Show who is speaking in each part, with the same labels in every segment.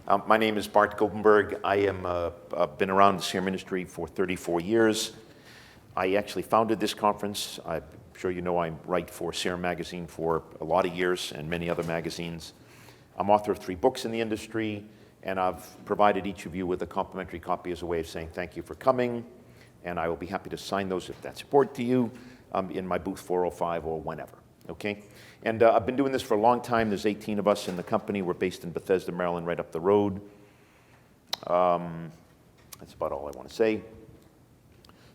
Speaker 1: My name is Bart Gopenberg. I am been around the CRM industry for 34 years. I actually founded this conference. I'm sure you know I write for CRM Magazine for a lot of years and many other magazines. I'm author of 3 books in the industry, and I've provided each of you with a complimentary copy as a way of saying thank you for coming, and I will be happy to sign those if that's important to you in my booth 405 or whenever, okay? And I've been doing this for a long time. There's 18 of us in the company. We're based in Bethesda, Maryland, right up the road. That's about all I want to say.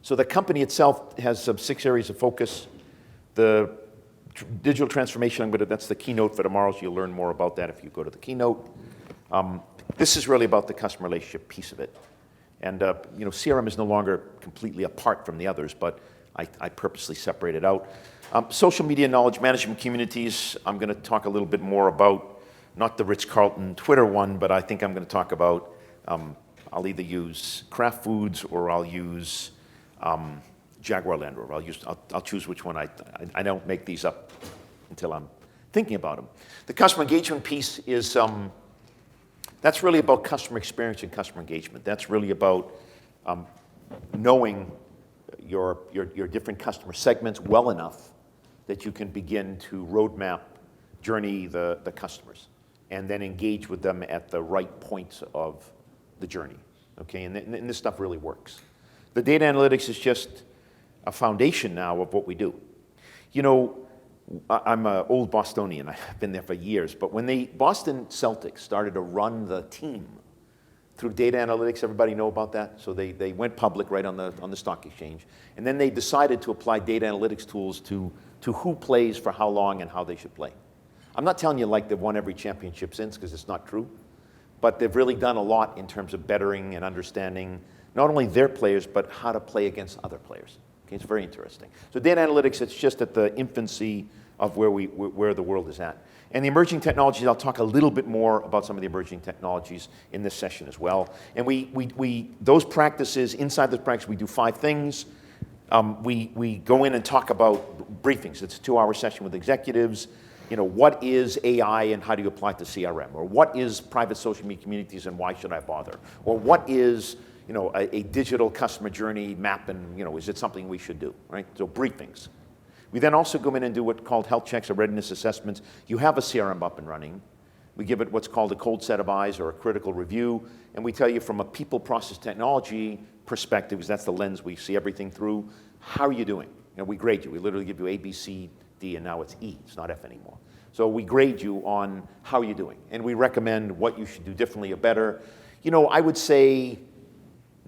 Speaker 1: So the company itself has 6 areas of focus. The digital transformation, that's the keynote for tomorrow, so you'll learn more about that if you go to the keynote. This is really about the customer relationship piece of it. And CRM is no longer completely apart from the others, but I purposely separate it out. Social media knowledge management communities, I'm going to talk a little bit more about, not the Ritz-Carlton Twitter one, but I think I'm going to talk about, I'll either use Kraft Foods or I'll use Jaguar Land Rover. I'll choose which one. I don't make these up until I'm thinking about them. The customer engagement piece is, that's really about customer experience and customer engagement. That's really about knowing your different customer segments well enough that you can begin to roadmap, journey the customers, and then engage with them at the right points of the journey, okay? And this stuff really works. The data analytics is just a foundation now of what we do. You know, I'm an old Bostonian. I've been there for years, but when the Boston Celtics started to run the team through data analytics, everybody know about that? So they went public right on the stock exchange, and then they decided to apply data analytics tools to who plays for how long and how they should play. I'm not telling you like they've won every championship since, because it's not true, but they've really done a lot in terms of bettering and understanding not only their players, but how to play against other players. Okay, it's very interesting. So data analytics, it's just at the infancy of where the world is at. And the emerging technologies, I'll talk a little bit more about some of the emerging technologies in this session as well. And those practices, inside this practice, we do 5 things. We go in and talk about briefings. It's a 2-hour session with executives. You know, what is AI and how do you apply it to CRM? Or what is private social media communities and why should I bother? Or what is, you know, a digital customer journey map, and, you know, is it something we should do, right? So briefings. We then also go in and do what's called health checks or readiness assessments. You have a CRM up and running. We give it what's called a cold set of eyes or a critical review, and we tell you from a people process technology perspective, because that's the lens we see everything through, how are you doing? And we grade you. We literally give you A, B, C, D, and now it's E. It's not F anymore. So we grade you on how you're doing, and we recommend what you should do differently or better. You know, I would say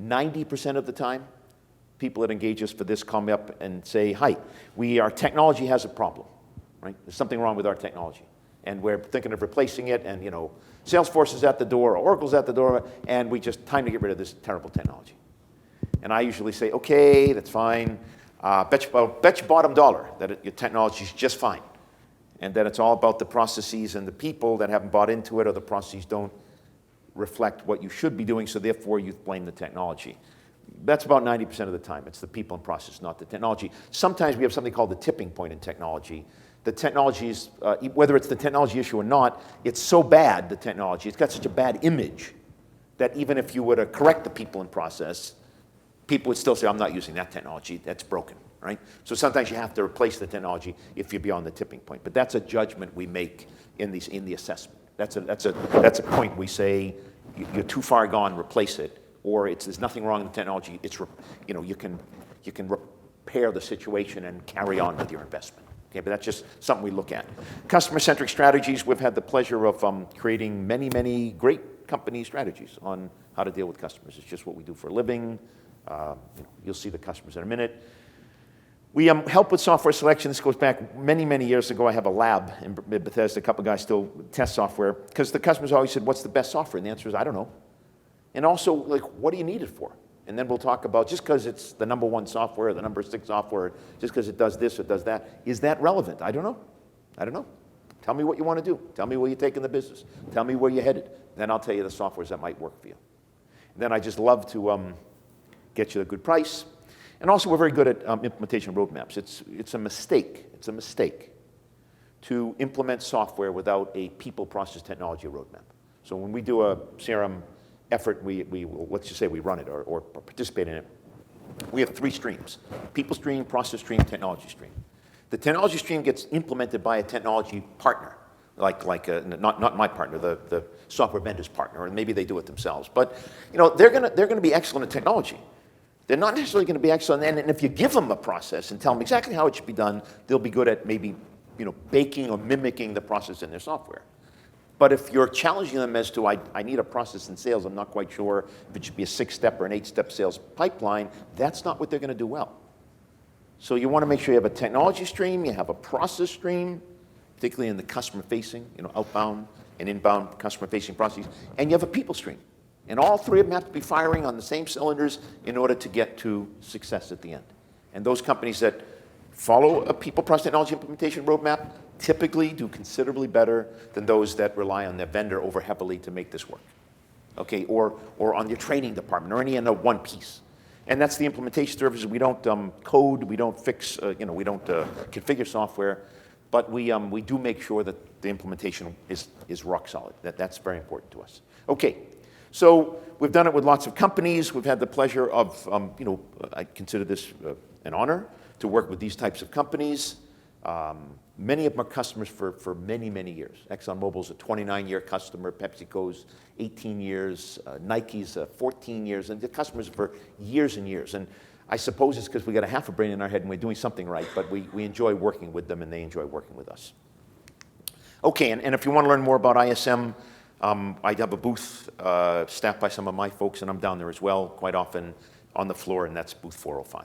Speaker 1: 90% of the time, people that engage us for this come up and say, hi, our technology has a problem, right? There's something wrong with our technology, and we're thinking of replacing it, and, you know, Salesforce is at the door, or Oracle's at the door, and we just time to get rid of this terrible technology. And I usually say, okay, that's fine. Bet your bottom dollar that your technology is just fine, and that it's all about the processes and the people that haven't bought into it, or the processes don't reflect what you should be doing, so therefore you blame the technology. That's about 90% of the time. It's the people and process, not the technology. Sometimes we have something called the tipping point in technology. The technologies, whether it's the technology issue or not, it's so bad, the technology, it's got such a bad image that even if you were to correct the people and process, people would still say, I'm not using that technology, that's broken, right? So sometimes you have to replace the technology if you're beyond the tipping point. But that's a judgment we make in the assessment. That's a point we say, you're too far gone, replace it. Or there's nothing wrong with the technology. You can repair the situation and carry on with your investment. Okay, but that's just something we look at. Customer-centric strategies. We've had the pleasure of creating many, many great company strategies on how to deal with customers. It's just what we do for a living. You'll see the customers in a minute. We help with software selection. This goes back many, many years ago. I have a lab in Bethesda. A couple guys still test software because the customers always said, "What's the best software?" And the answer is, "I don't know." And also, like, what do you need it for? And then we'll talk about, just because it's the #1 software, or the #6 software, just because it does this or does that, is that relevant? I don't know. I don't know. Tell me what you want to do. Tell me where you're taking the business. Tell me where you're headed. Then I'll tell you the softwares that might work for you. And then I just love to get you a good price. And also, we're very good at implementation roadmaps. It's a mistake. It's a mistake to implement software without a people process technology roadmap. So when we do a CRM effort, let's just say we run it or participate in it, we have 3 streams: people stream, process stream, technology stream. The technology stream gets implemented by a technology partner, not my partner, the software vendor's partner, or maybe they do it themselves. But they're gonna be excellent at technology. They're not necessarily going to be excellent, and if you give them a process and tell them exactly how it should be done, they'll be good at maybe baking or mimicking the process in their software. But if you're challenging them as to, I need a process in sales, I'm not quite sure if it should be a 6-step or an 8-step sales pipeline, that's not what they're going to do well. So you want to make sure you have a technology stream, you have a process stream, particularly in the customer-facing, outbound and inbound customer-facing processes, and you have a people stream. And all 3 of them have to be firing on the same cylinders in order to get to success at the end. And those companies that follow a people process technology implementation roadmap typically do considerably better than those that rely on their vendor over heavily to make this work. Okay, or on your training department, or any one piece. And that's the implementation services. We don't code, we don't fix, we don't configure software, but we do make sure that the implementation is rock solid. That's very important to us. Okay. So we've done it with lots of companies. We've had the pleasure of, I consider this an honor to work with these types of companies. Many of them are customers for many, many years. ExxonMobil's a 29-year customer. PepsiCo's 18 years. Nike's 14 years. And the customers for years and years. And I suppose it's because we got a half a brain in our head and we're doing something right, but we enjoy working with them and they enjoy working with us. Okay, and if you want to learn more about ISM, I have a booth staffed by some of my folks, and I'm down there as well, quite often on the floor, and that's booth 405.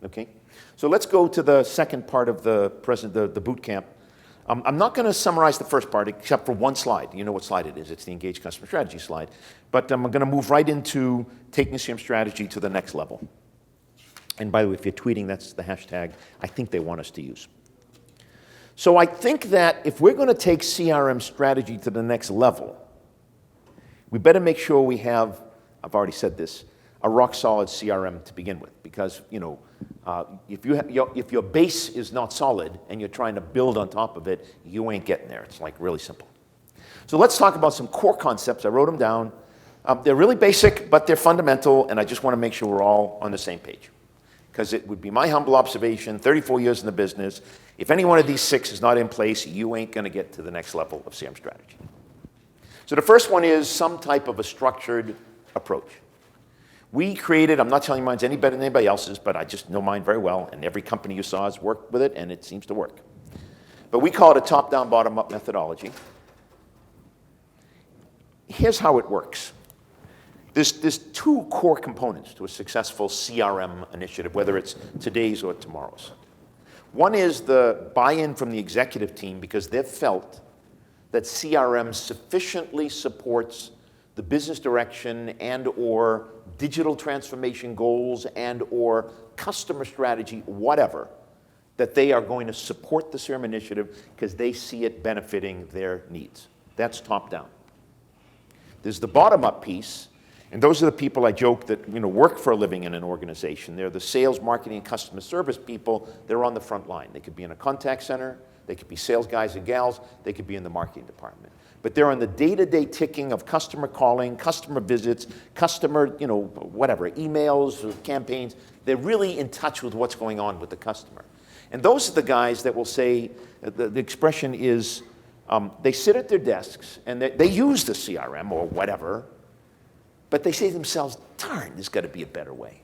Speaker 1: Okay, so let's go to the second part of the boot camp. I'm not going to summarize the first part except for one slide. You know what slide it is? It's the Engaged Customer Strategy slide. But I'm going to move right into taking CRM strategy to the next level. And by the way, if you're tweeting, that's the hashtag I think they want us to use. So I think that if we're going to take CRM strategy to the next level, we better make sure we have, I've already said this, a rock-solid CRM to begin with. Because, if your base is not solid and you're trying to build on top of it, you ain't getting there. It's like really simple. So let's talk about some core concepts. I wrote them down. They're really basic, but they're fundamental, and I just want to make sure we're all on the same page. Because it would be my humble observation, 34 years in the business, if any one of these 6 is not in place, you ain't going to get to the next level of CRM strategy. So the first one is some type of a structured approach. We created, I'm not telling you mine's any better than anybody else's, but I just know mine very well, and every company you saw has worked with it, and it seems to work. But we call it a top-down, bottom-up methodology. Here's how it works. There's 2 core components to a successful CRM initiative, whether it's today's or tomorrow's. One is the buy-in from the executive team because they've felt that CRM sufficiently supports the business direction and or digital transformation goals and or customer strategy, whatever, that they are going to support the CRM initiative because they see it benefiting their needs. That's top-down. There's the bottom-up piece, and those are the people I joke that work for a living in an organization. They're the sales, marketing, and customer service people. They're on the front line. They could be in a contact center. They could be sales guys and gals. They could be in the marketing department. But they're on the day-to-day ticking of customer calling, customer visits, customer, whatever, emails, campaigns. They're really in touch with what's going on with the customer. And those are the guys that will say, the expression is, they sit at their desks and they use the CRM or whatever, but they say to themselves, darn, there's got to be a better way.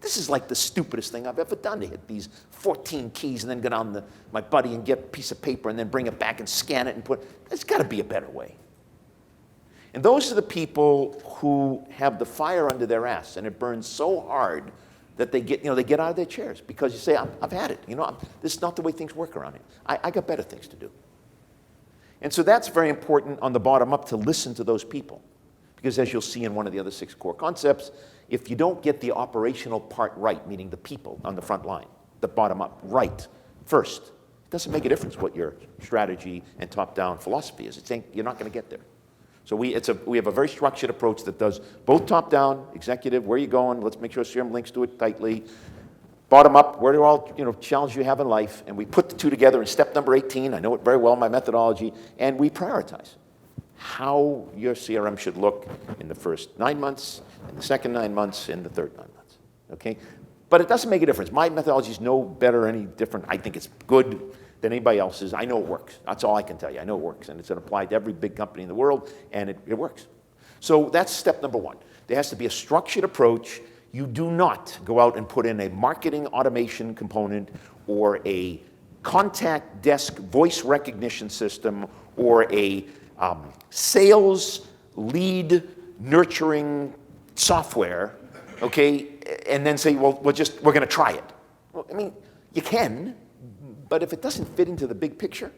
Speaker 1: This is like the stupidest thing I've ever done, to hit these 14 keys and then go down to my buddy and get a piece of paper and then bring it back and scan it and there's got to be a better way. And those are the people who have the fire under their ass and it burns so hard that they get out of their chairs because you say, I've had it. This is not the way things work around here. I got better things to do. And so that's very important on the bottom up to listen to those people. Because as you'll see in one of the other 6 core concepts, if you don't get the operational part right, meaning the people on the front line, the bottom up, right, first, it doesn't make a difference what your strategy and top-down philosophy is. You're not going to get there. So we have a very structured approach that does both top-down, executive, where are you going? Let's make sure CRM links to it tightly. Bottom up, where are all challenges you have in life? And we put the 2 together in step number 18. I know it very well, my methodology. And we prioritize. how your CRM should look in the first 9 months, in the second 9 months, in the third 9 months, okay? But it doesn't make a difference. My methodology is no better, any different. I think it's good than anybody else's. I know it works. That's all I can tell you. I know it works, and it's been applied to every big company in the world, and it works. So that's step number one. There has to be a structured approach. You do not go out and put in a marketing automation component or a contact desk voice recognition system or a sales lead nurturing software, okay, and then say, well, we're going to try it. Well, I mean, you can, but if it doesn't fit into the big picture,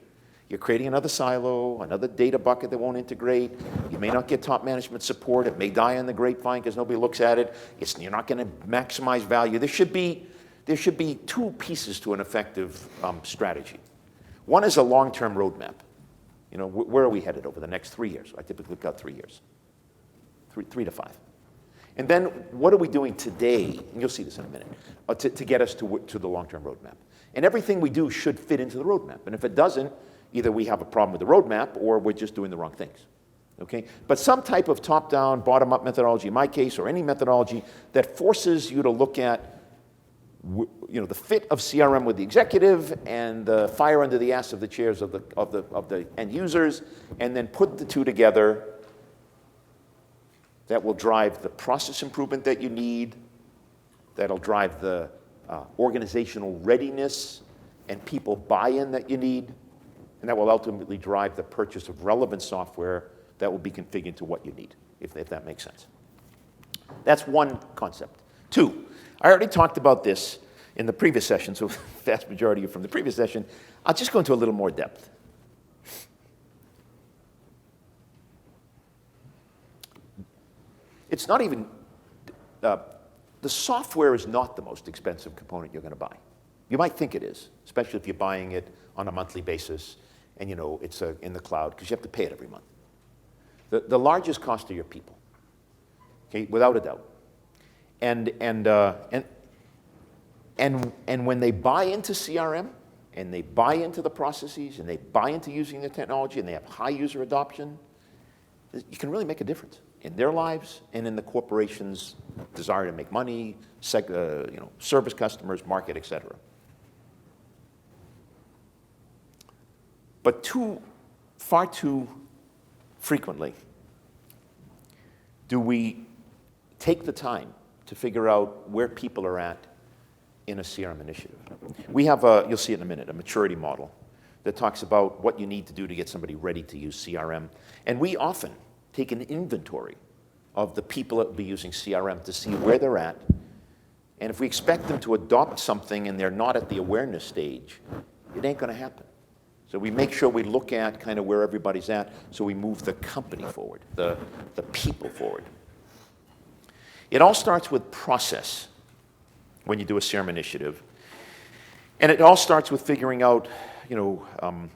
Speaker 1: you're creating another silo, another data bucket that won't integrate. You may not get top management support. It may die on the grapevine because nobody looks at it. You're not going to maximize value. There should be two pieces to an effective strategy. One is a long-term roadmap. You know, where are we headed over the next 3 years? I typically look out 3 years, three to 5. And then what are we doing today, and you'll see this in a minute, to get us to the long-term roadmap. And everything we do should fit into the roadmap. And if it doesn't, either we have a problem with the roadmap or we're just doing the wrong things. Okay? But some type of top-down, bottom-up methodology, in my case, or any methodology that forces you to look at the fit of CRM with the executive and the fire under the ass of the chairs of the end users, and then put the two together. That will drive the process improvement that you need. That'll drive the organizational readiness and people buy-in that you need. And that will ultimately drive the purchase of relevant software that will be configured to what you need, if that makes sense. That's one concept. Two, I already talked about this in the previous session, so the vast majority of you from the previous session. I'll just go into a little more depth. It's not even, the software is not the most expensive component you're going to buy. You might think it is, especially if you're buying it on a monthly basis and it's in the cloud, because you have to pay it every month. The largest cost are your people, okay, without a doubt. And when they buy into CRM, and they buy into the processes, and they buy into using the technology, and they have high user adoption, you can really make a difference in their lives and in the corporation's desire to make money, service customers, market, et cetera. But far too frequently do we take the time to figure out where people are at in a CRM initiative. We have you'll see it in a minute, a maturity model that talks about what you need to do to get somebody ready to use CRM. And we often take an inventory of the people that will be using CRM to see where they're at. And if we expect them to adopt something and they're not at the awareness stage, it ain't going to happen. So we make sure we look at kind of where everybody's at, so we move the company forward, the people forward. It all starts with process when you do a CRM initiative. And it all starts with figuring out,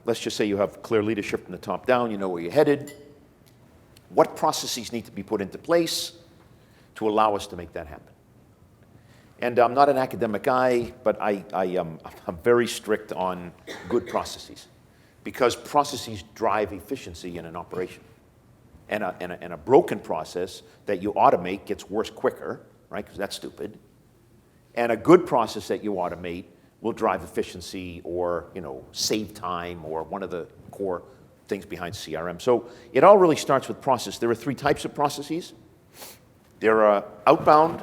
Speaker 1: let's just say you have clear leadership from the top down, you know where you're headed. What processes need to be put into place to allow us to make that happen? And I'm not an academic guy, but I'm very strict on good processes, because processes drive efficiency in an operation. And a broken process that you automate gets worse quicker, right? Because that's stupid. And a good process that you automate will drive efficiency or save time, or one of the core things behind CRM. So it all really starts with process. There are 3 types of processes. There are outbound,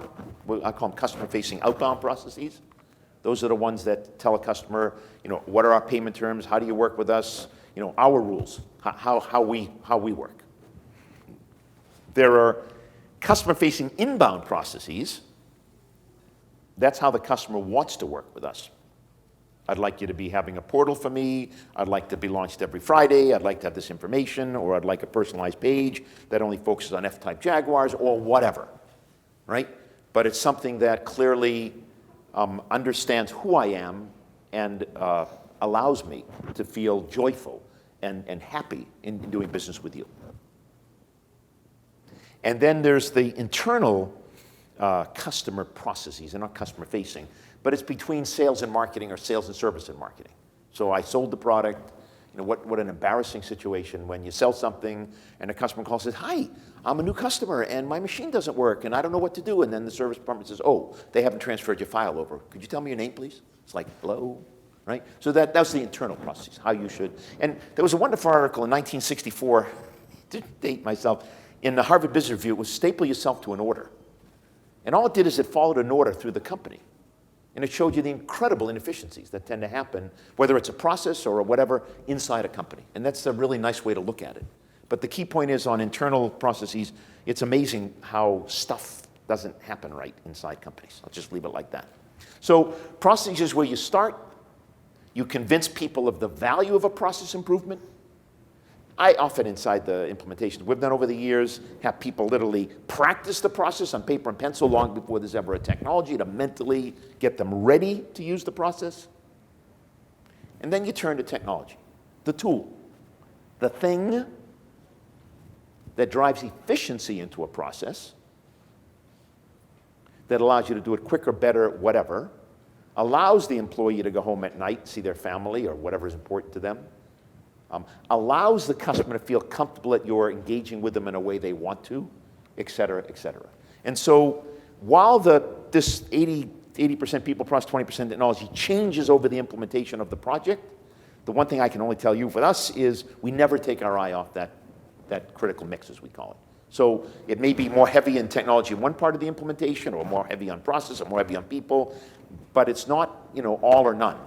Speaker 1: I call them customer-facing outbound processes. Those are the ones that tell a customer, what are our payment terms? How do you work with us? Our rules, how we work. There are customer-facing inbound processes. That's how the customer wants to work with us. I'd like you to be having a portal for me. I'd like to be launched every Friday. I'd like to have this information, or I'd like a personalized page that only focuses on F-type Jaguars, or whatever, right? But it's something that clearly understands who I am and allows me to feel joyful and happy in doing business with you. And then there's the internal customer processes. They're not customer-facing, but it's between sales and marketing, or sales and service and marketing. So I sold the product, what an embarrassing situation when you sell something and a customer calls and says, hi, I'm a new customer and my machine doesn't work and I don't know what to do. And then the service department says, oh, they haven't transferred your file over. Could you tell me your name, please? It's like, hello, right? So that's the internal process, how you should. And there was a wonderful article in 1964, to date myself, in the Harvard Business Review. It was staple yourself to an order. And all it did is it followed an order through the company. And it showed you the incredible inefficiencies that tend to happen, whether it's a process or whatever, inside a company. And that's a really nice way to look at it. But the key point is on internal processes, it's amazing how stuff doesn't happen right inside companies. I'll just leave it like that. So processes is where you start. You convince people of the value of a process improvement. I often, inside the implementations we've done over the years, have people literally practice the process on paper and pencil long before there's ever a technology to mentally get them ready to use the process. And then you turn to technology, the tool, the thing that drives efficiency into a process, that allows you to do it quicker, better, whatever, allows the employee to go home at night, see their family or whatever is important to them, allows the customer to feel comfortable that you're engaging with them in a way they want to, et cetera, et cetera. And so while this 80% people process, 20% technology changes over the implementation of the project, the one thing I can only tell you with us is we never take our eye off that critical mix, as we call it. So it may be more heavy in technology in one part of the implementation, or more heavy on process, or more heavy on people, but it's not all or none.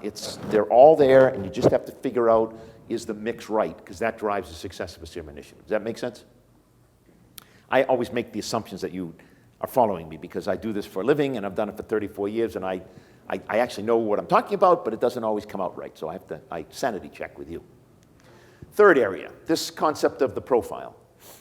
Speaker 1: They're all there, and you just have to figure out, is the mix right? Because that drives the success of a CRM initiative. Does that make sense? I always make the assumptions that you are following me because I do this for a living and I've done it for 34 years and I actually know what I'm talking about, but it doesn't always come out right. So I sanity check with you. Third area, this concept of the profile.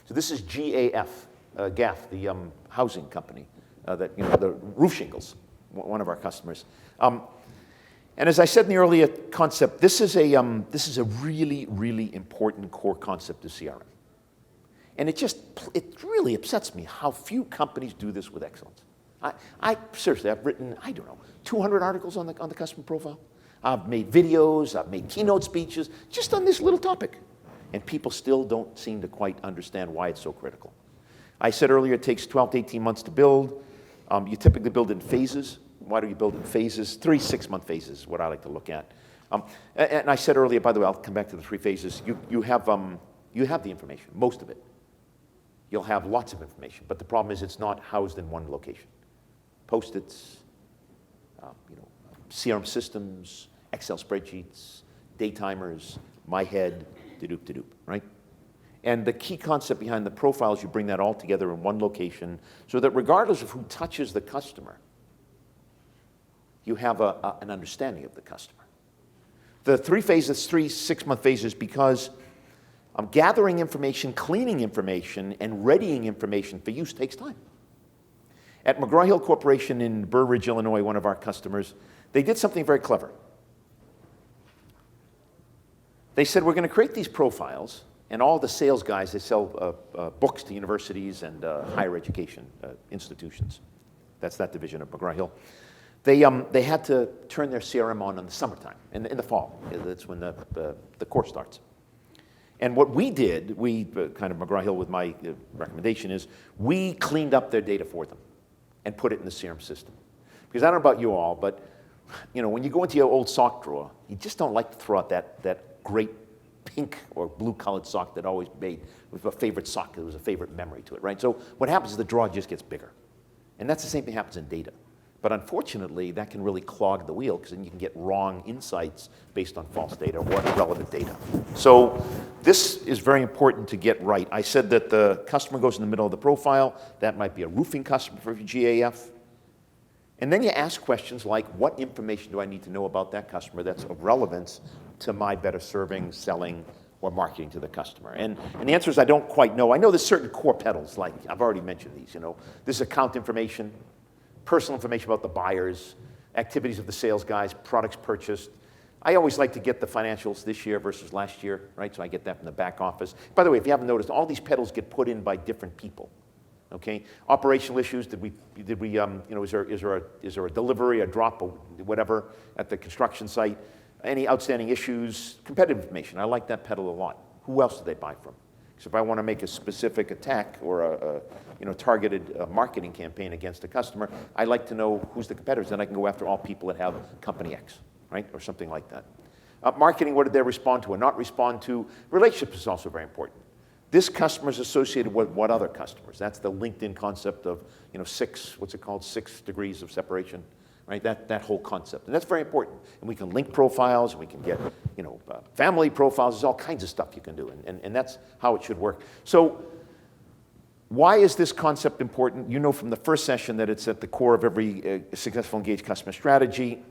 Speaker 1: So this is GAF, the housing company, the roof shingles, one of our customers. And as I said in the earlier concept, this is a really, really important core concept of CRM. And it really upsets me how few companies do this with excellence. Seriously, I've written, 200 articles on the customer profile. I've made videos, I've made keynote speeches, just on this little topic. And people still don't seem to quite understand why it's so critical. I said earlier it takes 12 to 18 months to build. You typically build in phases. Why do you build in phases? 3 6-month phases is what I like to look at. And I said earlier, by the way, I'll come back to the 3 phases. You have the information, most of it. You'll have lots of information, but the problem is it's not housed in one location. Post-its, CRM systems, Excel spreadsheets, day timers, my head, de-doop, right? And the key concept behind the profile is you bring that all together in one location so that regardless of who touches the customer, you have an understanding of the customer. The 3 phases, 3 6-month phases, because gathering information, cleaning information, and readying information for use takes time. At McGraw-Hill Corporation in Burr Ridge, Illinois, one of our customers, they did something very clever. They said, we're going to create these profiles, and all the sales guys, they sell books to universities and higher education institutions. That's that division of McGraw-Hill. They had to turn their CRM on in the summertime, in the fall. That's when the course starts. And what we did, kind of McGraw-Hill with my recommendation is, we cleaned up their data for them and put it in the CRM system. Because I don't know about you all, but when you go into your old sock drawer, you just don't like to throw out that great pink or blue-colored sock that always made with a favorite sock. There was a favorite memory to it, right? So what happens is the drawer just gets bigger. And that's the same thing happens in data. But unfortunately, that can really clog the wheel because then you can get wrong insights based on false data or irrelevant data. So this is very important to get right. I said that the customer goes in the middle of the profile. That might be a roofing customer for GAF. And then you ask questions like, what information do I need to know about that customer that's of relevance to my better serving, selling, or marketing to the customer? And the answer is I don't quite know. I know there's certain core petals, like I've already mentioned these. This is account information, personal information about the buyers, activities of the sales guys, products purchased. I always like to get the financials this year versus last year, right? So I get that from the back office. By the way, if you haven't noticed, all these petals get put in by different people. Okay, operational issues. Is there a delivery, a drop, or whatever at the construction site? Any outstanding issues, competitive information. I like that pedal a lot. Who else do they buy from? So if I want to make a specific attack or a targeted marketing campaign against a customer, I like to know who's the competitors. Then I can go after all people that have company X, right, or something like that. Marketing, what did they respond to or not respond to? Relationships is also very important. This customer is associated with what other customers? That's the LinkedIn concept of, what's it called, 6 degrees of separation, right? That whole concept. And that's very important. And we can link profiles, and we can get, family profiles. There's all kinds of stuff you can do, and that's how it should work. So why is this concept important? You know from the first session that it's at the core of every successful engaged customer strategy.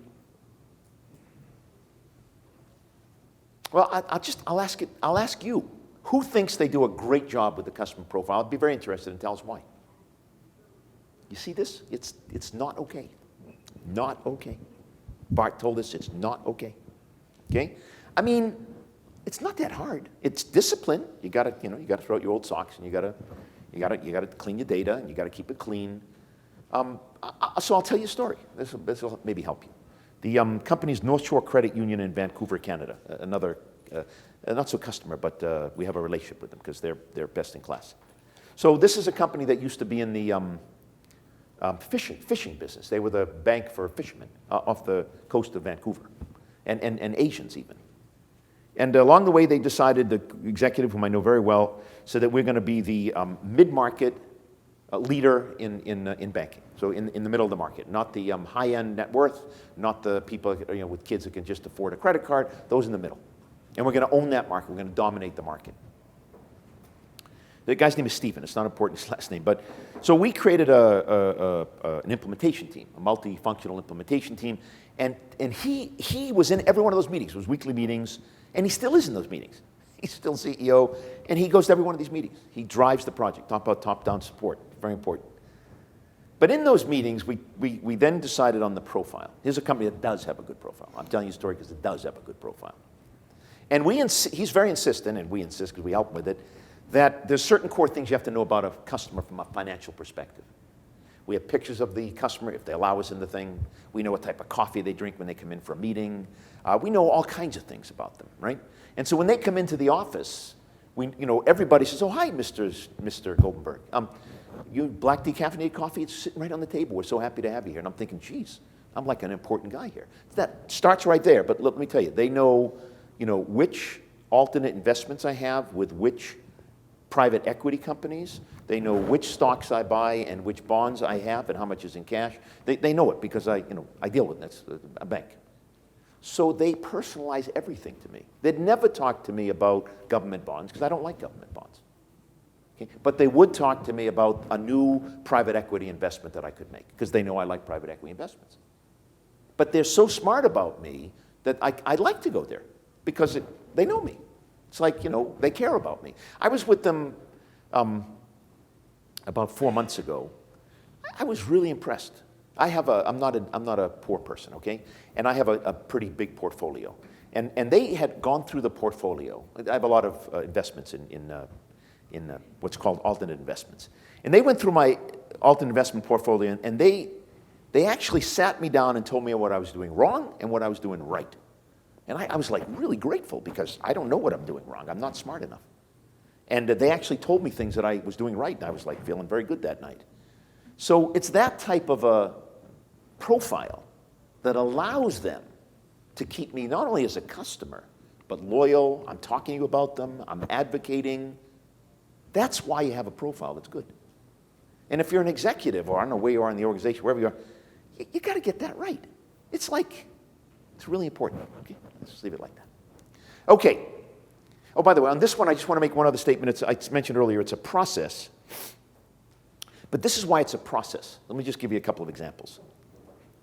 Speaker 1: Well, I'll ask you. Who thinks they do a great job with the customer profile? I'd be very interested and tell us why. You see this? It's not okay. Not okay. Bart told us it's not okay. Okay? I mean, it's not that hard. It's discipline. You gotta throw out your old socks, and you gotta clean your data, and you gotta keep it clean. So I'll tell you a story. This will maybe help you. The company's North Shore Credit Union in Vancouver, Canada. Another, not so customer, but we have a relationship with them because they're best in class. So this is a company that used to be in the fishing business. They were the bank for fishermen off the coast of Vancouver, and Asians even. And along the way, they decided, the executive, whom I know very well, said that we're going to be the mid-market leader in banking. So in the middle of the market, not the high-end net worth, not the people with kids that can just afford a credit card. Those in the middle. And we're going to own that market. We're going to dominate the market. The guy's name is Stephen. It's not important, his last name. But so we created an implementation team, a multifunctional implementation team. And he was in every one of those meetings. It was weekly meetings. And he still is in those meetings. He's still CEO. And he goes to every one of these meetings. He drives the project. Talk about top-down support. Very important. But in those meetings, we then decided on the profile. Here's a company that does have a good profile. I'm telling you a story because it does have a good profile. And he's very insistent, and we insist because we help him with it, that there's certain core things you have to know about a customer from a financial perspective. We have pictures of the customer, if they allow us in the thing. We know what type of coffee they drink when they come in for a meeting. We know all kinds of things about them, right? And so when they come into the office, everybody says, "Oh, hi, Mr. Goldenberg. You black decaffeinated coffee? It's sitting right on the table. We're so happy to have you here." And I'm thinking, geez, I'm like an important guy here. That starts right there. But let me tell you, they know, which alternate investments I have with which private equity companies. They know which stocks I buy and which bonds I have and how much is in cash. They know it because I deal with it. That's a bank. So they personalize everything to me. They'd never talk to me about government bonds because I don't like government bonds. Okay? But they would talk to me about a new private equity investment that I could make because they know I like private equity investments. But they're so smart about me that I'd like to go there because they know me. It's like, they care about me. I was with them about 4 months ago. I was really impressed. I'm not a poor person, okay? And I have a pretty big portfolio. And they had gone through the portfolio. I have a lot of investments in what's called alternate investments. And they went through my alternate investment portfolio, and they actually sat me down and told me what I was doing wrong and what I was doing right. And I was like really grateful because I don't know what I'm doing wrong. I'm not smart enough. And they actually told me things that I was doing right, and I was like feeling very good that night. So it's that type of a profile that allows them to keep me not only as a customer, but loyal. I'm talking to you about them. I'm advocating. That's why you have a profile that's good. And if you're an executive, or I don't know where you are in the organization, wherever you are, you got to get that right. It's really important. Okay, let's just leave it like that. Okay. Oh, by the way, on this one, I just want to make one other statement. I mentioned earlier, it's a process. But this is why it's a process. Let me just give you a couple of examples.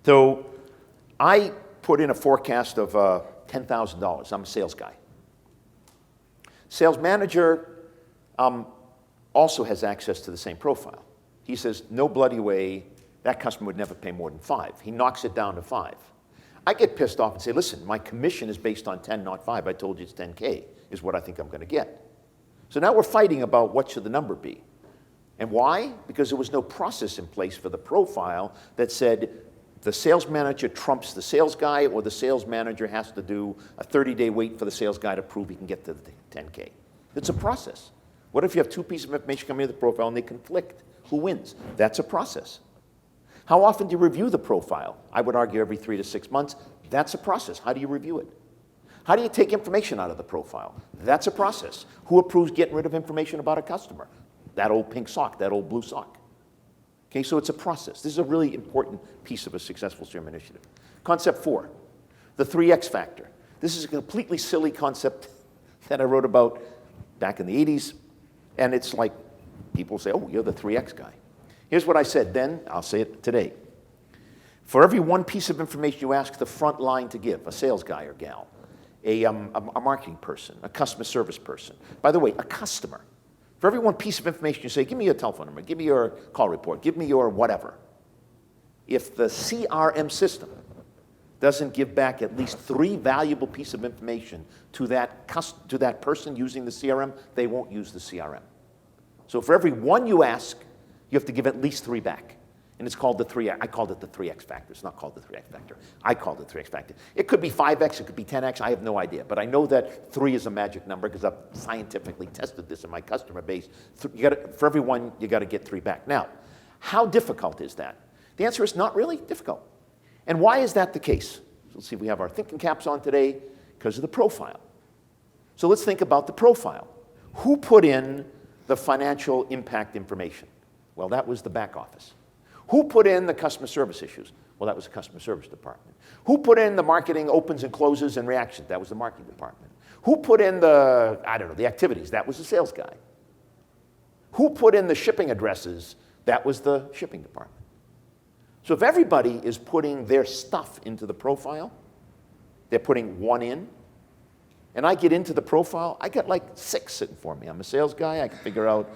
Speaker 1: So I put in a forecast of $10,000. I'm a sales guy. Sales manager also has access to the same profile. He says, no bloody way, that customer would never pay more than 5. He knocks it down to 5. I get pissed off and say, listen, my commission is based on 10, not 5. I told you it's 10K is what I think I'm going to get. So now we're fighting about what should the number be. And why? Because there was no process in place for the profile that said the sales manager trumps the sales guy, or the sales manager has to do a 30-day wait for the sales guy to prove he can get to the 10K. It's a process. What if you have two pieces of information coming into the profile and they conflict? Who wins? That's a process. How often do you review the profile? I would argue every 3 to 6 months. That's a process. How do you review it? How do you take information out of the profile? That's a process. Who approves getting rid of information about a customer? That old pink sock, that old blue sock. Okay, so it's a process. This is a really important piece of a successful CRM initiative. Concept 4, the 3X factor. This is a completely silly concept that I wrote about back in the 80s, and it's like people say, oh, you're the 3X guy. Here's what I said then, I'll say it today. For every one piece of information you ask the front line to give, a sales guy or gal, a marketing person, a customer service person, by the way, a customer, for every one piece of information you say, give me your telephone number, give me your call report, give me your whatever. If the CRM system doesn't give back at least 3 valuable pieces of information to that person using the CRM, they won't use the CRM. So for every one you ask, you have to give at least 3 back. And it's called the 3X. I called it the 3X factor. It's not called the 3X factor. I called it 3X factor. It could be 5X, it could be 10X, I have no idea. But I know that 3 is a magic number because I've scientifically tested this in my customer base. For every one, you got to get 3 back. Now, how difficult is that? The answer is not really difficult. And why is that the case? Let's see if we have our thinking caps on today. Because of the profile. So let's think about the profile. Who put in the financial impact information? Well, that was the back office. Who put in the customer service issues? Well, that was the customer service department. Who put in the marketing opens and closes and reactions? That was the marketing department. Who put in the, the activities? That was the sales guy. Who put in the shipping addresses? That was the shipping department. So if everybody is putting their stuff into the profile, they're putting 1 in, and I get into the profile, I got like 6 sitting for me. I'm a sales guy. I can figure out,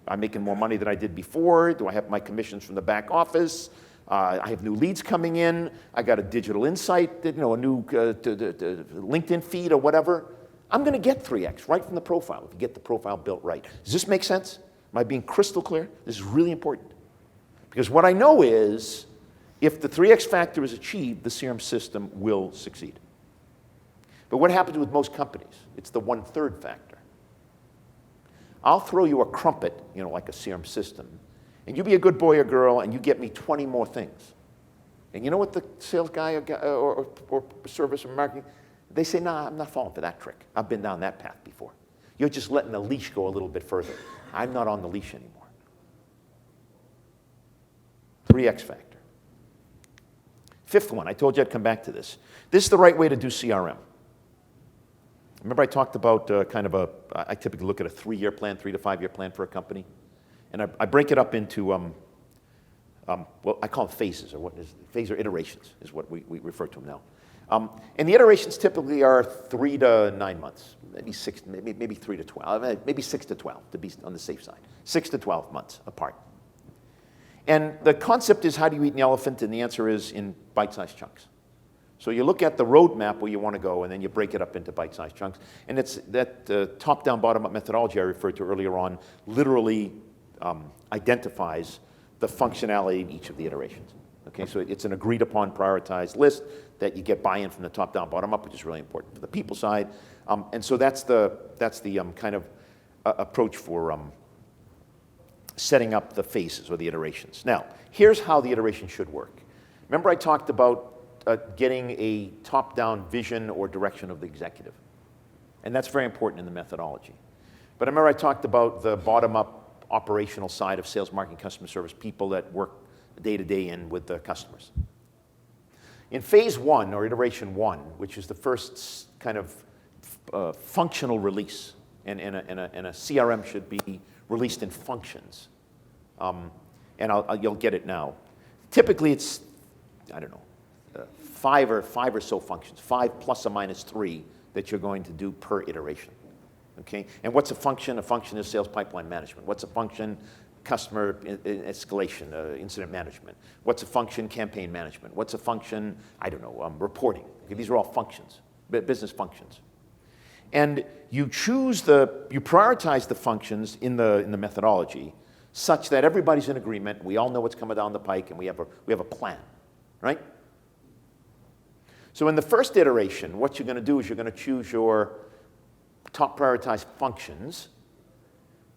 Speaker 1: I'm making more money than I did before. Do I have my commissions from the back office? I have new leads coming in. I got a digital insight, a new LinkedIn feed or whatever. I'm going to get 3X right from the profile if you get the profile built right. Does this make sense? Am I being crystal clear? This is really important. Because what I know is if the 3X factor is achieved, the CRM system will succeed. But what happens with most companies? It's the 1/3 factor. I'll throw you a crumpet, like a CRM system, and you be a good boy or girl, and you get me 20 more things. And you know what the sales guy or service or marketing, they say, nah, I'm not falling for that trick. I've been down that path before. You're just letting the leash go a little bit further. I'm not on the leash anymore. 3X factor. 5th one, I told you I'd come back to this. This is the right way to do CRM. Remember I talked about I typically look at a 3-year plan, 3 to 5-year plan for a company. And I break it up into, I call them phases, or phase or iterations is what we refer to them now. And the iterations typically are 3 to 9 months, maybe 6, maybe 3 to 12, maybe 6 to 12 to be on the safe side. 6 to 12 months apart. And the concept is, how do you eat an elephant? And the answer is in bite-sized chunks. So you look at the roadmap where you want to go, and then you break it up into bite-sized chunks. And it's that top-down, bottom-up methodology I referred to earlier on literally identifies the functionality of each of the iterations. Okay, so it's an agreed-upon prioritized list that you get buy-in from the top-down, bottom-up, which is really important for the people side. And so that's the kind of approach for setting up the phases or the iterations. Now, here's how the iteration should work. Remember I talked about getting a top-down vision or direction of the executive. And that's very important in the methodology. But remember I talked about the bottom-up operational side of sales, marketing, customer service, people that work day-to-day in with the customers. In phase 1, or iteration 1, which is the first kind of functional release, and a CRM should be released in functions. And you'll get it now. Typically it's, 5 or so functions, 5 plus or minus 3 that you're going to do per iteration. Okay? And what's a function? A function is sales pipeline management. What's a function? Customer escalation, incident management. What's a function? Campaign management. What's a function? Reporting. Okay, these are all functions, business functions. And you prioritize the functions in the methodology such that everybody's in agreement, we all know what's coming down the pike, and we have a plan, right? So in the first iteration, what you're going to do is you're going to choose your top prioritized functions,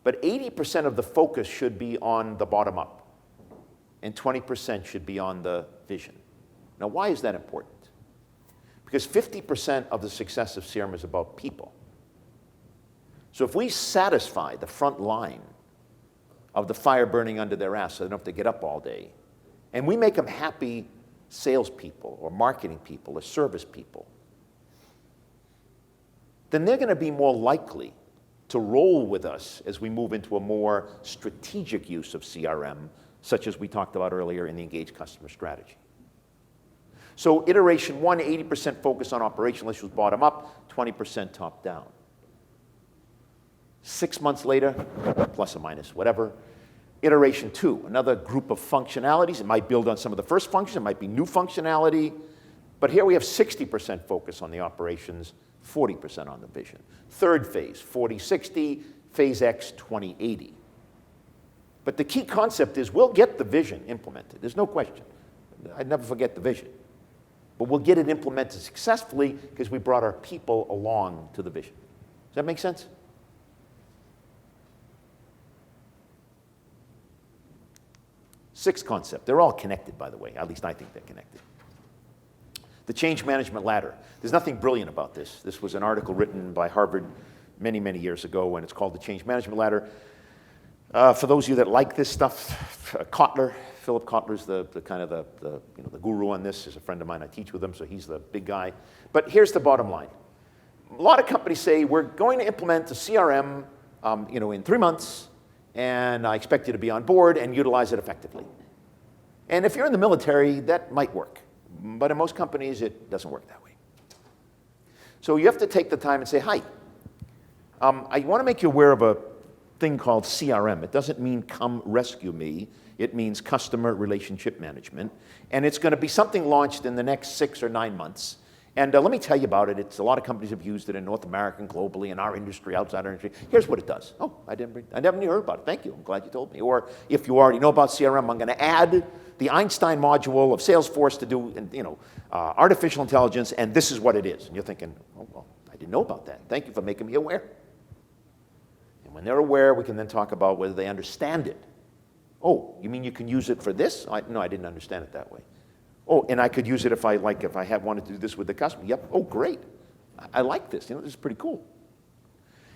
Speaker 1: but 80% of the focus should be on the bottom up, and 20% should be on the vision. Now, why is that important? Because 50% of the success of CRM is about people. So if we satisfy the front line of the fire burning under their ass so they don't have to get up all day, and we make them happy salespeople or marketing people or service people, then they're going to be more likely to roll with us as we move into a more strategic use of CRM, such as we talked about earlier in the engaged customer strategy. So iteration 1, 80% focus on operational issues bottom up, 20% top down. 6 months later, plus or minus, whatever, iteration 2, another group of functionalities. It might build on some of the first functions, it might be new functionality, but here we have 60% focus on the operations, 40% on the vision. Third phase, 40-60, phase X, 20-80. But the key concept is we'll get the vision implemented. There's no question. I'd never forget the vision. But we'll get it implemented successfully because we brought our people along to the vision. Does that make sense? Sixth concept. They're all connected, by the way. At least I think they're connected. The change management ladder. There's nothing brilliant about this. This was an article written by Harvard many, many years ago, and it's called the change management ladder. For those of you that like this stuff, Kotler, Philip Kotler's the guru on this. He's a friend of mine. I teach with him, so he's the big guy. But here's the bottom line. A lot of companies say, we're going to implement a CRM in 3 months, and I expect you to be on board and utilize it effectively. And if you're in the military, that might work. But in most companies, it doesn't work that way. So you have to take the time and say, hi, I want to make you aware of a thing called CRM. It doesn't mean come rescue me. It means customer relationship management. And it's going to be something launched in the next 6 or 9 months. And let me tell you about it. A lot of companies have used it in North America and globally, in our industry, outside our industry. Here's what it does. Oh, I never knew heard about it. Thank you. I'm glad you told me. Or if you already know about CRM, I'm going to add the Einstein module of Salesforce to do artificial intelligence, and this is what it is. And you're thinking, oh, well, I didn't know about that. Thank you for making me aware. And when they're aware, we can then talk about whether they understand it. Oh, you mean you can use it for this? No, I didn't understand it that way. Oh, and I could use it if I wanted to do this with the customer. Yep. Oh, great. I like this. This is pretty cool.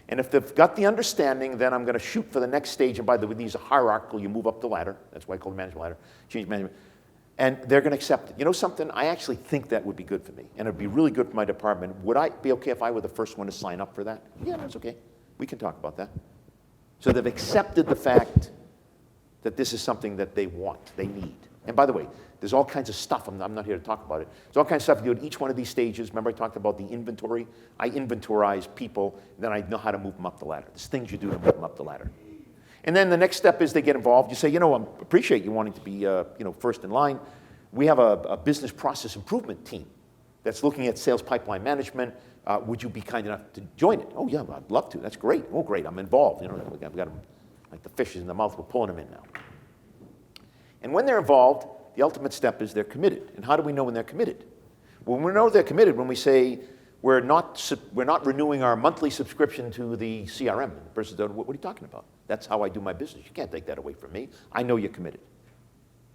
Speaker 1: And if they've got the understanding, then I'm going to shoot for the next stage. And by the way, these are hierarchical. You move up the ladder. That's why I call it management ladder, change management. And they're going to accept it. You know something? I actually think that would be good for me. And it would be really good for my department. Would I be okay if I were the first one to sign up for that? Yeah, that's okay. We can talk about that. So they've accepted the fact that this is something that they want, they need. And by the way, there's all kinds of stuff. I'm not here to talk about it. There's all kinds of stuff you do at each one of these stages. Remember I talked about the inventory? I inventorize people, then I know how to move them up the ladder. There's things you do to move them up the ladder. And then the next step is they get involved. You say, I appreciate you wanting to be first in line. We have a business process improvement team that's looking at sales pipeline management. Would you be kind enough to join it? Oh, yeah, I'd love to. That's great. Oh, great, I'm involved. We've got them like the fishes in the mouth. We're pulling them in now. And when they're involved, the ultimate step is they're committed. And how do we know when they're committed? Well, we know they're committed when we say we're not renewing our monthly subscription to the CRM. And the person says, what are you talking about? That's how I do my business. You can't take that away from me. I know you're committed.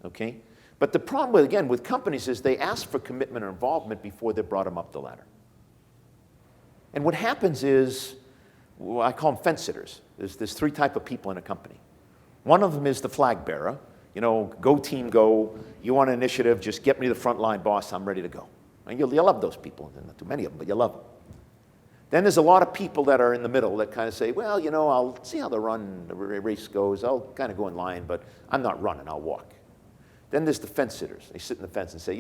Speaker 1: Okay? But the problem, with companies is they ask for commitment or involvement before they brought them up the ladder. And what happens is, I call them fence sitters. There's 3 types of people in a company. One of them is the flag bearer. Go team, go. You want an initiative, just get me to the front line, boss, I'm ready to go. And you'll love those people. There are not too many of them, but you love them. Then there's a lot of people that are in the middle that kind of say, well, I'll see how the race goes. I'll kind of go in line, but I'm not running, I'll walk. Then there's the fence sitters. They sit in the fence and say,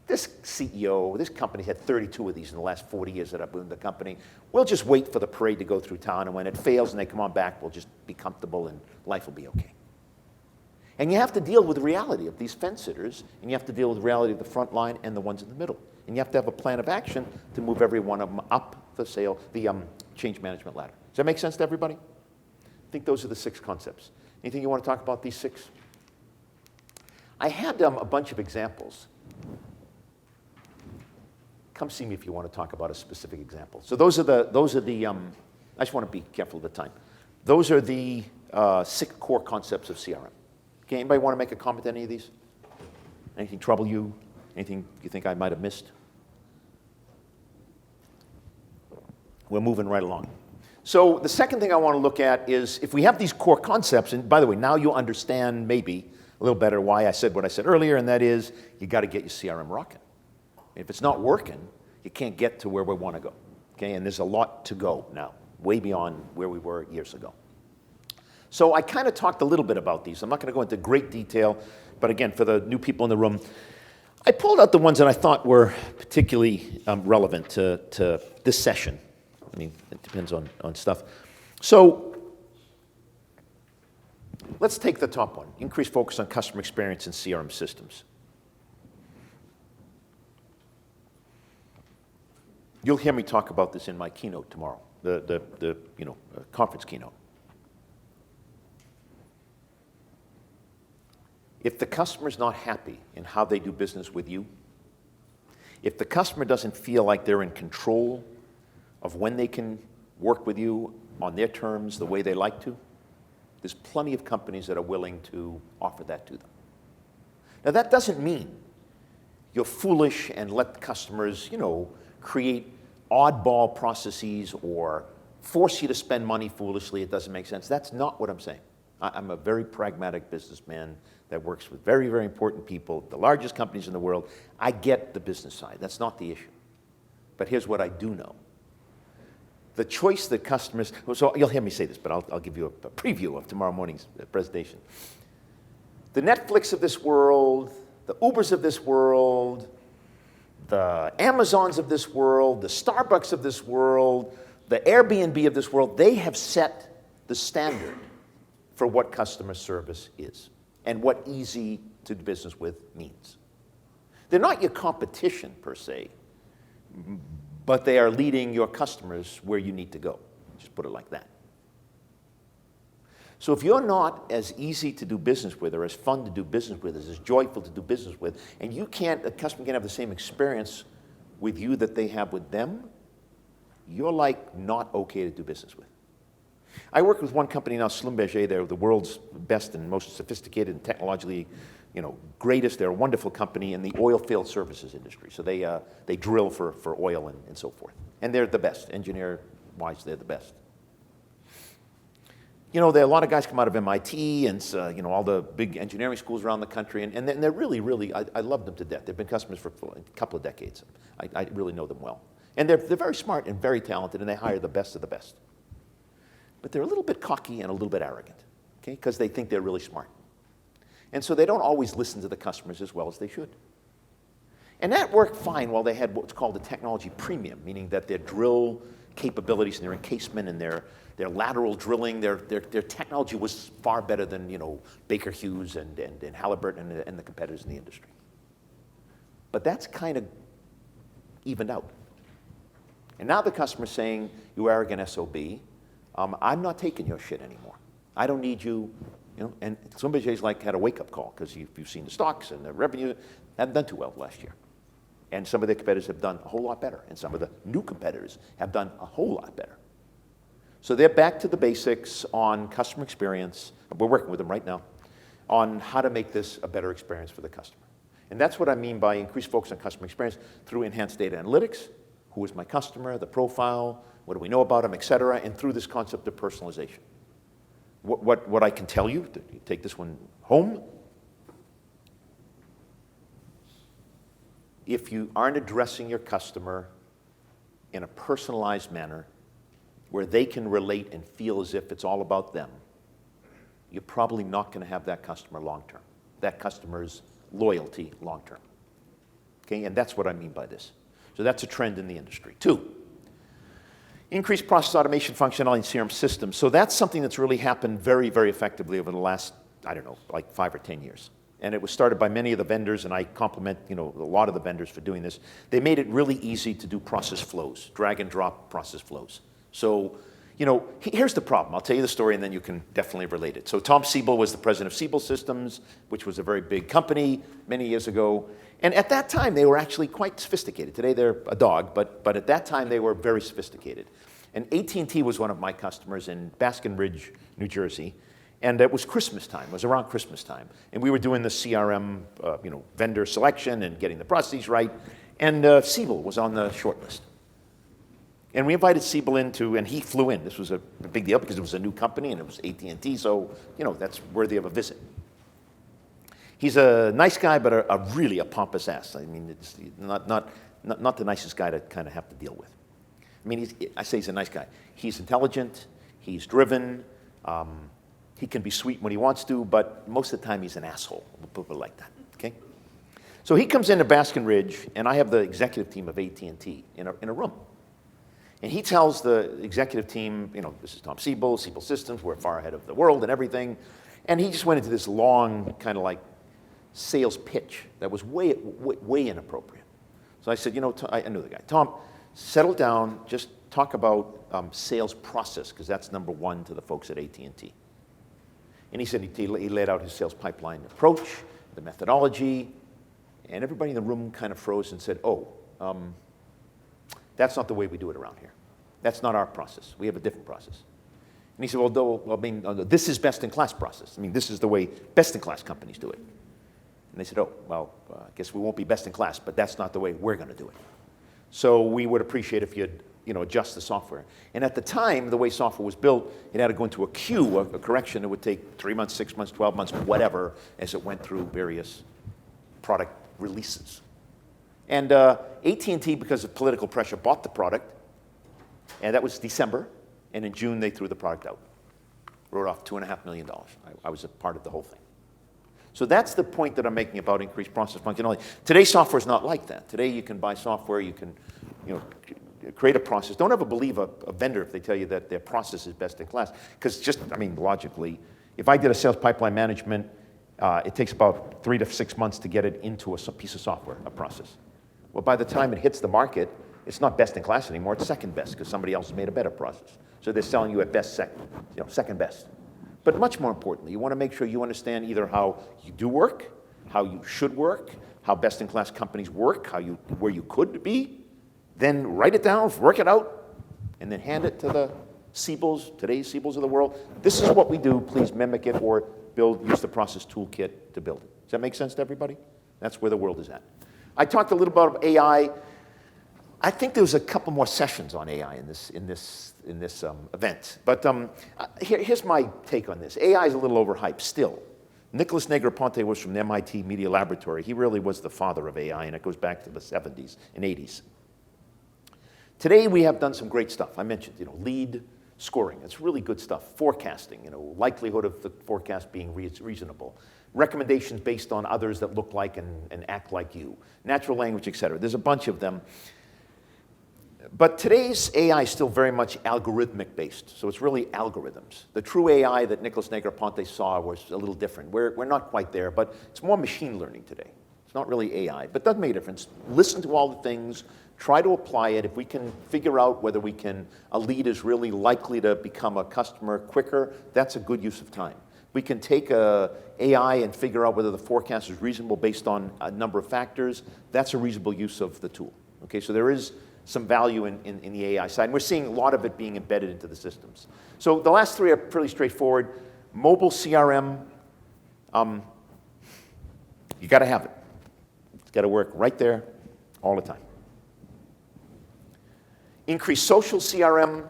Speaker 1: this CEO, this company had 32 of these in the last 40 years that I've been in the company. We'll just wait for the parade to go through town, and when it fails and they come on back, we'll just be comfortable and life will be okay. And you have to deal with the reality of these fence sitters, and you have to deal with the reality of the front line and the ones in the middle. And you have to have a plan of action to move every one of them up the change management ladder. Does that make sense to everybody? I think those are the 6 concepts. Anything you want to talk about these 6? I had a bunch of examples. Come see me if you want to talk about a specific example. So those are the I just want to be careful of the time. Those are the 6 core concepts of CRM. Okay, anybody want to make a comment on any of these? Anything trouble you? Anything you think I might have missed? We're moving right along. So the second thing I want to look at is if we have these core concepts, and by the way, now you'll understand maybe a little better why I said what I said earlier, and that is you got to get your CRM Rocket. If it's not working, you can't get to where we want to go. Okay, and there's a lot to go now, way beyond where we were years ago. So I kind of talked a little bit about these. I'm not going to go into great detail, but again, for the new people in the room, I pulled out the ones that I thought were particularly relevant to this session. I mean, it depends on stuff. So let's take the top one, increase focus on customer experience in CRM systems. You'll hear me talk about this in my keynote tomorrow, the conference keynote. If the customer's not happy in how they do business with you, if the customer doesn't feel like they're in control of when they can work with you on their terms the way they like to, there's plenty of companies that are willing to offer that to them. Now that doesn't mean you're foolish and let the customers, create oddball processes or force you to spend money foolishly. It doesn't make sense. That's not what I'm saying. I'm a very pragmatic businessman that works with very, very important people, the largest companies in the world. I get the business side. That's not the issue. But here's what I do know. The choice that customers, so you'll hear me say this, but I'll give you a preview of tomorrow morning's presentation. The Netflix of this world, the Ubers of this world, the Amazons of this world, the Starbucks of this world, the Airbnb of this world, they have set the standard for what customer service is and what easy to do business with means. They're not your competition per se, but they are leading your customers where you need to go. Just put it like that. So if you're not as easy to do business with or as fun to do business with, as joyful to do business with, and a customer can't have the same experience with you that they have with them, you're like not okay to do business with. I work with one company now, Schlumberger. They're the world's best and most sophisticated and technologically, greatest. They're a wonderful company in the oil field services industry. So they drill for oil and so forth. And they're the best. Engineer-wise, they're the best. There are a lot of guys come out of MIT and all the big engineering schools around the country, and they're really, really, I love them to death. They've been customers for a couple of decades. I really know them well. And they're very smart and very talented, and they hire the best of the best. But they're a little bit cocky and a little bit arrogant, okay, because they think they're really smart. And so they don't always listen to the customers as well as they should. And that worked fine while they had what's called a technology premium, meaning that their drill capabilities and their encasement and their lateral drilling, their technology was far better than Baker Hughes and Halliburton and the competitors in the industry. But that's kind of evened out. And now the customer's saying, you arrogant SOB, I'm not taking your shit anymore. I don't need you. And somebody's had a wake-up call because you've seen the stocks and the revenue haven't done too well last year. And some of their competitors have done a whole lot better. And some of the new competitors have done a whole lot better. So they're back to the basics on customer experience. We're working with them right now on how to make this a better experience for the customer. And that's what I mean by increased focus on customer experience through enhanced data analytics. Who is my customer, the profile, what do we know about them, et cetera, and through this concept of personalization. What I can tell you, take this one home, if you aren't addressing your customer in a personalized manner where they can relate and feel as if it's all about them, you're probably not going to have that customer long-term, that customer's loyalty long-term. Okay, and that's what I mean by this. So that's a trend in the industry. 2, increased process automation functionality in CRM systems. So that's something that's really happened very, very effectively over the last, 5 or 10 years. And it was started by many of the vendors, and I compliment, a lot of the vendors for doing this. They made it really easy to do process flows, drag and drop process flows. So Here's the problem. I'll tell you the story, and then you can definitely relate it. So Tom Siebel was the president of CRM Systems, which was a very big company many years ago. And at that time, they were actually quite sophisticated. Today, they're a dog, but at that time, they were very sophisticated. And AT&T was one of my customers in Baskin Ridge, New Jersey. And it was Christmas time. It was around Christmas time. And we were doing the CRM vendor selection and getting the processes right. And Siebel was on the short list. And we invited Siebel and he flew in. This was a big deal because it was a new company and it was AT&T, so that's worthy of a visit. He's a nice guy, but really a pompous ass. I mean, it's not the nicest guy to kind of have to deal with. I mean, I say he's a nice guy. He's intelligent, he's driven, he can be sweet when he wants to, but most of the time he's an asshole. We'll put it like that, okay? So he comes into Baskin Ridge, and I have the executive team of AT&T in a room. And he tells the executive team, this is Tom Siebel, Siebel Systems, we're far ahead of the world and everything. And he just went into this long kind of like sales pitch that was way inappropriate. So I said, I knew the guy. Tom, settle down, just talk about sales process, because that's number one to the folks at AT&T. And he said he laid out his sales pipeline approach, the methodology, and everybody in the room kind of froze and said, that's not the way we do it around here. That's not our process. We have a different process. And he said, this is best-in-class process. I mean, this is the way best-in-class companies do it. And they said, I guess we won't be best-in-class, but that's not the way we're going to do it. So we would appreciate if you'd adjust the software. And at the time, the way software was built, it had to go into a queue, a correction that would take 3 months, 6 months, 12 months, whatever, as it went through various product releases. And AT&T, because of political pressure, bought the product, and that was December, and in June they threw the product out. Wrote off $2.5 million. I was a part of the whole thing. So that's the point that I'm making about increased process functionality. Today's software is not like that. Today you can buy software, you can create a process. Don't ever believe a vendor if they tell you that their process is best in class. Because logically, if I did a sales pipeline management, it takes about 3 to 6 months to get it into a piece of software, a process. Well, by the time it hits the market, it's not best in class anymore, it's second best, because somebody else has made a better process. So they're selling you at best second best. But much more importantly, you want to make sure you understand either how you do work, how you should work, how best-in-class companies work, where you could be, then write it down, work it out, and then hand it to the Siebels, today's Siebels of the world. This is what we do, please mimic it or use the process toolkit to build it. Does that make sense to everybody? That's where the world is at. I talked a little about AI. I think there was a couple more sessions on AI in this event. But here's my take on this. AI is a little overhyped still. Nicholas Negroponte was from the MIT Media Laboratory. He really was the father of AI, and it goes back to the 70s and 80s. Today we have done some great stuff. I mentioned, lead scoring. It's really good stuff. Forecasting, likelihood of the forecast being reasonable. Recommendations based on others that look like and act like you. Natural language, et cetera. There's a bunch of them. But today's AI is still very much algorithmic based, so it's really algorithms. The true AI that Nicholas Negroponte saw was a little different. We're not quite there, but it's more machine learning today. It's not really AI, but it does make a difference. Listen to all the things, try to apply it. If we can figure out whether a lead is really likely to become a customer quicker, that's a good use of time. We can take AI and figure out whether the forecast is reasonable based on a number of factors. That's a reasonable use of the tool. Okay, so there is some value in the AI side. And we're seeing a lot of it being embedded into the systems. So the last three are pretty straightforward. Mobile CRM, you got to have it. It's got to work right there all the time. Increase social CRM.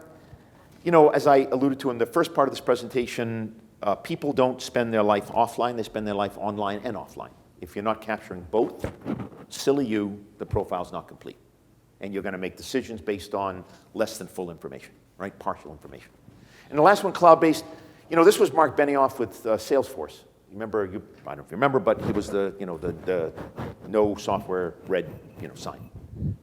Speaker 1: As I alluded to in the first part of this presentation, people don't spend their life offline, they spend their life online and offline. If you're not capturing both, silly you, the profile's not complete. And you're going to make decisions based on less than full information, right? Partial information. And the last one, cloud-based. This was Mark Benioff with Salesforce. I don't know if you remember, but it was the no software red sign.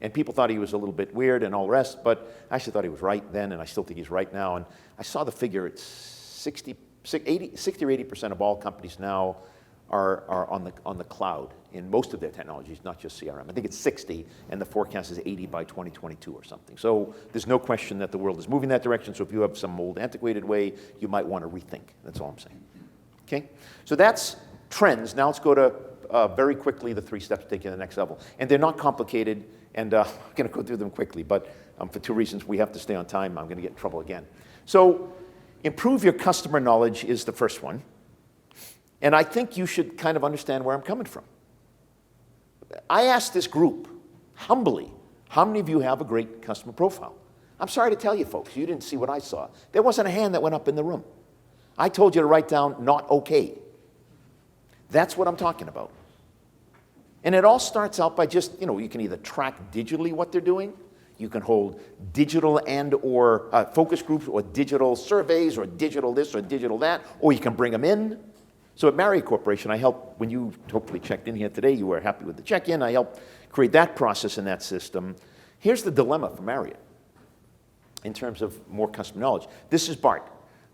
Speaker 1: And people thought he was a little bit weird and all the rest, but I actually thought he was right then, and I still think he's right now. And I saw the figure, it's 60 or 80% of all companies now are on the cloud in most of their technologies, not just CRM. I think it's 60, and the forecast is 80 by 2022 or something. So there's no question that the world is moving that direction. So if you have some old antiquated way, you might want to rethink. That's all I'm saying. Okay? So that's trends. Now let's go to very quickly the 3 steps to take you to the next level. And they're not complicated, and I'm going to go through them quickly, but for 2 reasons. We have to stay on time. I'm going to get in trouble again. So improve your customer knowledge is the first one. And I think you should kind of understand where I'm coming from. I asked this group, humbly, how many of you have a great customer profile? I'm sorry to tell you folks, you didn't see what I saw. There wasn't a hand that went up in the room. I told you to write down not okay. That's what I'm talking about. And it all starts out by just, you can either track digitally what they're doing, you can hold digital and or focus groups or digital surveys or digital this or digital that, or you can bring them in. So at Marriott Corporation, I helped, when you hopefully checked in here today, you were happy with the check-in, I helped create that process in that system. Here's the dilemma for Marriott in terms of more customer knowledge. This is Bart.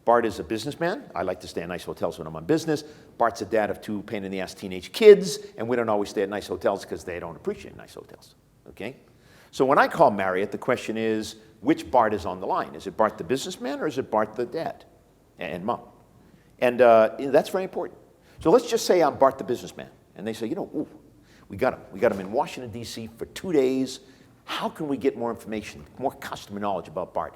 Speaker 1: Bart is a businessman. I like to stay at nice hotels when I'm on business. Bart's a dad of 2 pain-in-the-ass teenage kids, and we don't always stay at nice hotels because they don't appreciate nice hotels, okay? So when I call Marriott, the question is, which Bart is on the line? Is it Bart the businessman, or is it Bart the dad and mom? And that's very important. So let's just say I'm Bart the businessman. And they say, ooh, we got him. We got him in Washington, D.C. for 2 days. How can we get more information, more customer knowledge about Bart?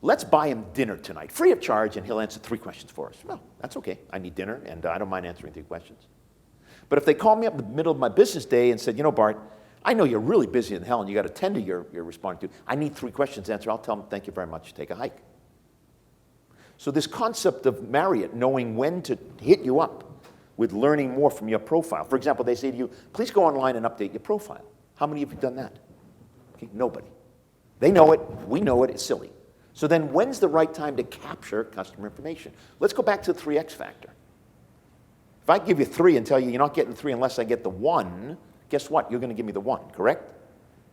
Speaker 1: Let's buy him dinner tonight, free of charge, and he'll answer 3 questions for us. Well, that's okay. I need dinner, and I don't mind answering 3 questions. But if they call me up in the middle of my business day and said, Bart, I know you're really busy in hell, and you got a tender you're responding to. I need 3 questions answered. I'll tell them, thank you very much. Take a hike. So this concept of Marriott knowing when to hit you up with learning more from your profile. For example, they say to you, please go online and update your profile. How many of you have done that? Okay, nobody. They know it. We know it. It's silly. So then when's the right time to capture customer information? Let's go back to the 3X factor. If I give you 3 and tell you you're not getting 3 unless I get the 1, guess what? You're going to give me the 1, correct?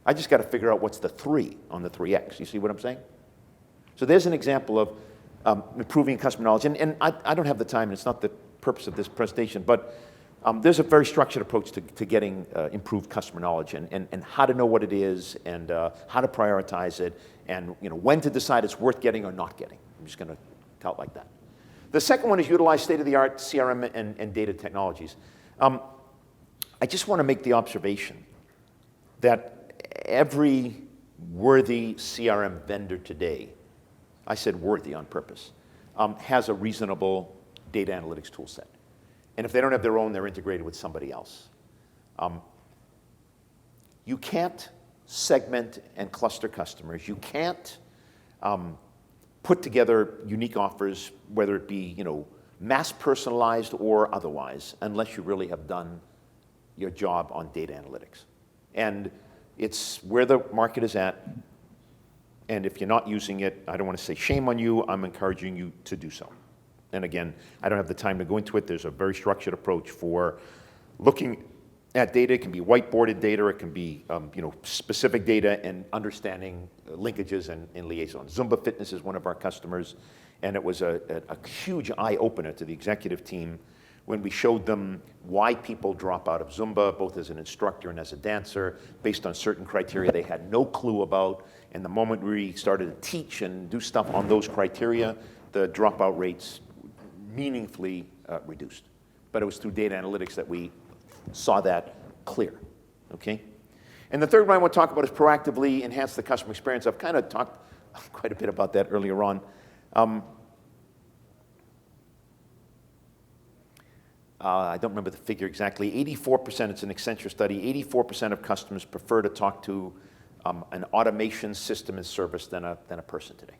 Speaker 1: I just got to figure out what's the 3 on the 3X. You see what I'm saying? So there's an example of improving customer knowledge. And I don't have the time, and it's not the purpose of this presentation, but there's a very structured approach to getting improved customer knowledge and how to know what it is and how to prioritize it and when to decide it's worth getting or not getting. I'm just going to tell it like that. The second one is utilize state-of-the-art CRM and data technologies. I just want to make the observation that every worthy CRM vendor today, I said worthy on purpose, has a reasonable data analytics tool set. And if they don't have their own, they're integrated with somebody else. You can't segment and cluster customers. You can't put together unique offers, whether it be mass personalized or otherwise, unless you really have done your job on data analytics. And it's where the market is at. And if you're not using it, I don't want to say shame on you. I'm encouraging you to do so. And again, I don't have the time to go into it. There's a very structured approach for looking at data. It can be whiteboarded data. It can be specific data and understanding linkages and liaisons. Zumba Fitness is one of our customers, and it was a huge eye-opener to the executive team when we showed them why people drop out of Zumba, both as an instructor and as a dancer, based on certain criteria they had no clue about. And the moment we started to teach and do stuff on those criteria, the dropout rates meaningfully reduced. But it was through data analytics that we saw that clear, okay? And the third one I want to talk about is proactively enhance the customer experience. I've kind of talked quite a bit about that earlier on. I don't remember the figure exactly. 84%, it's an Accenture study, 84% of customers prefer to talk to an automation system and service than a person today.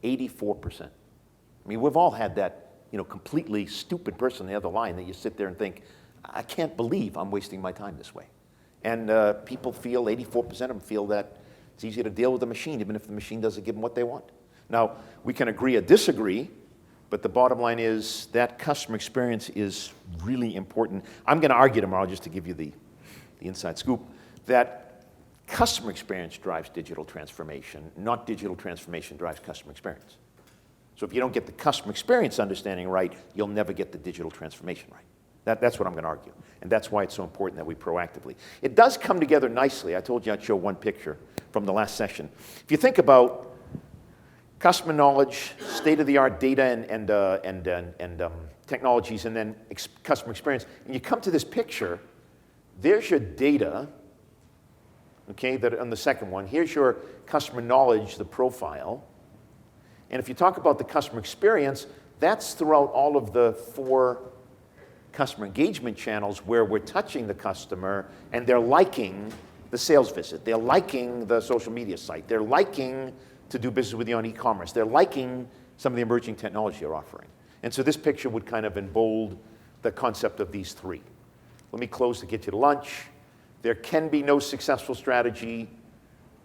Speaker 1: 84%. I mean, we've all had that, completely stupid person on the other line that you sit there and think, I can't believe I'm wasting my time this way. And people feel, 84% of them feel that it's easier to deal with the machine, even if the machine doesn't give them what they want. Now, we can agree or disagree, but the bottom line is that customer experience is really important. I'm going to argue tomorrow, just to give you the inside scoop, that customer experience drives digital transformation, not digital transformation drives customer experience. So if you don't get the customer experience understanding right, you'll never get the digital transformation right. That's what I'm going to argue. And that's why it's so important that we proactively. It does come together nicely. I told you I'd show one picture from the last session. If you think about customer knowledge, state-of-the-art data and technologies, and then customer experience, and you come to this picture, there's your data, okay, that on the second one. Here's your customer knowledge, the profile. And if you talk about the customer experience, that's throughout all of the 4 customer engagement channels where we're touching the customer and they're liking the sales visit. They're liking the social media site. They're liking to do business with you on e-commerce. They're liking some of the emerging technology you're offering. And so this picture would kind of embold the concept of these 3. Let me close to get you to lunch. There can be no successful strategy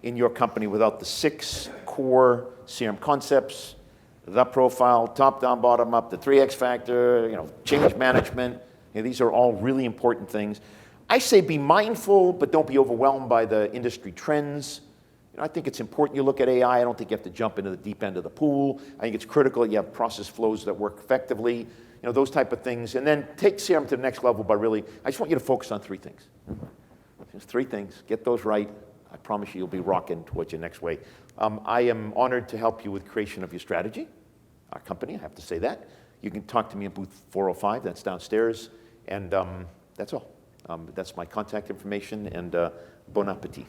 Speaker 1: in your company without the 6 core CRM concepts: the profile, top-down, bottom-up, the 3X factor, change management. These are all really important things. I say be mindful, but don't be overwhelmed by the industry trends. I think it's important you look at AI. I don't think you have to jump into the deep end of the pool. I think it's critical that you have process flows that work effectively, those type of things. And then take CRM to the next level by really, I just want you to focus on 3 things. Just 3 things. Get those right. I promise you, you'll be rocking towards your next way. I am honored to help you with creation of your strategy. Our company, I have to say that. You can talk to me in booth 405, that's downstairs, and that's all. That's my contact information, and bon appetit.